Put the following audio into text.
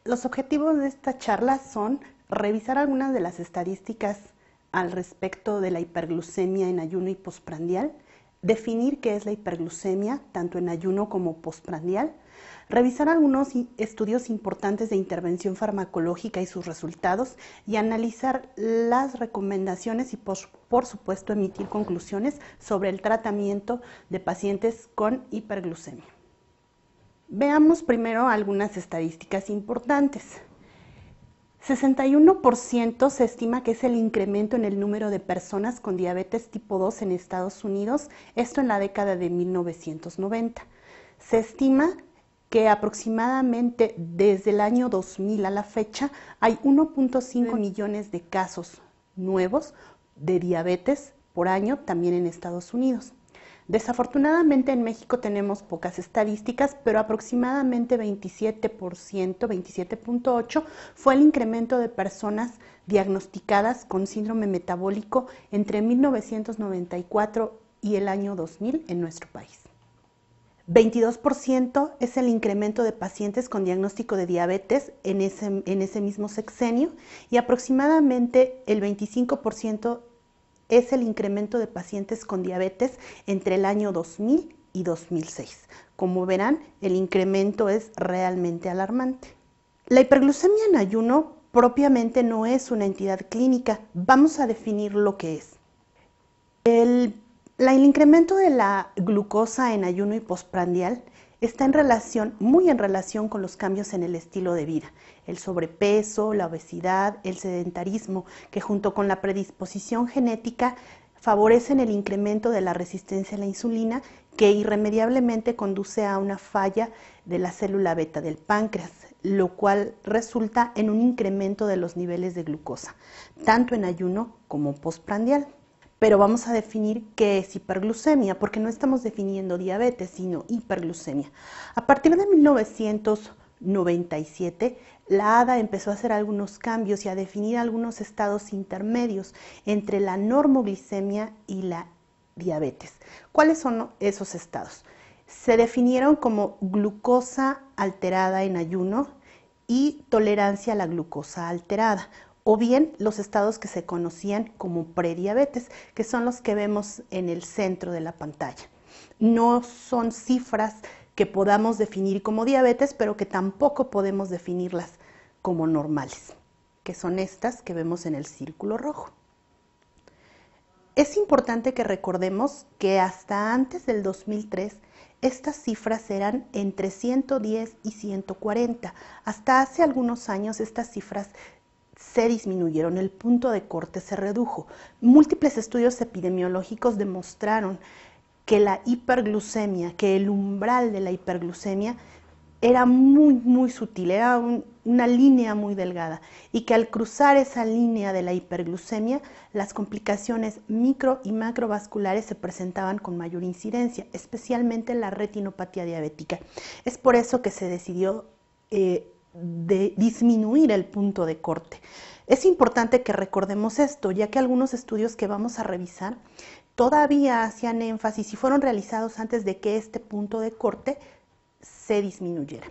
Los objetivos de esta charla son revisar algunas de las estadísticas al respecto de la hiperglucemia en ayuno y postprandial, definir qué es la hiperglucemia tanto en ayuno como postprandial, revisar algunos estudios importantes de intervención farmacológica y sus resultados y analizar las recomendaciones y por supuesto emitir conclusiones sobre el tratamiento de pacientes con hiperglucemia. Veamos primero algunas estadísticas importantes. 61% se estima que es el incremento en el número de personas con diabetes tipo 2 en Estados Unidos, esto en la década de 1990. Se estima que aproximadamente desde el año 2000 a la fecha hay 1.5 millones de casos nuevos de diabetes por año también en Estados Unidos. Desafortunadamente en México tenemos pocas estadísticas, pero aproximadamente 27%, 27.8% fue el incremento de personas diagnosticadas con síndrome metabólico entre 1994 y el año 2000 en nuestro país. 22% es el incremento de pacientes con diagnóstico de diabetes en ese mismo sexenio y aproximadamente el 25% es el incremento de pacientes con diabetes entre el año 2000 y 2006. Como verán, el incremento es realmente alarmante. La hiperglucemia en ayuno propiamente no es una entidad clínica. Vamos a definir lo que es. El incremento de la glucosa en ayuno y postprandial está muy en relación con los cambios en el estilo de vida, el sobrepeso, la obesidad, el sedentarismo, que junto con la predisposición genética favorecen el incremento de la resistencia a la insulina, que irremediablemente conduce a una falla de la célula beta del páncreas, lo cual resulta en un incremento de los niveles de glucosa, tanto en ayuno como postprandial. Pero vamos a definir qué es hiperglucemia, porque no estamos definiendo diabetes, sino hiperglucemia. A partir de 1997, la ADA empezó a hacer algunos cambios y a definir algunos estados intermedios entre la normoglicemia y la diabetes. ¿Cuáles son esos estados? Se definieron como glucosa alterada en ayuno y tolerancia a la glucosa alterada, o bien los estados que se conocían como prediabetes, que son los que vemos en el centro de la pantalla. No son cifras que podamos definir como diabetes, pero que tampoco podemos definirlas como normales, que son estas que vemos en el círculo rojo. Es importante que recordemos que hasta antes del 2003 estas cifras eran entre 110 y 140. Hasta hace algunos años estas cifras se disminuyeron, el punto de corte se redujo. Múltiples estudios epidemiológicos demostraron que la hiperglucemia, que el umbral de la hiperglucemia era muy sutil, era una línea muy delgada y que al cruzar esa línea de la hiperglucemia, las complicaciones micro y macrovasculares se presentaban con mayor incidencia, especialmente la retinopatía diabética. Es por eso que se decidió de disminuir el punto de corte. Es importante que recordemos esto, ya que algunos estudios que vamos a revisar todavía hacían énfasis y fueron realizados antes de que este punto de corte se disminuyera.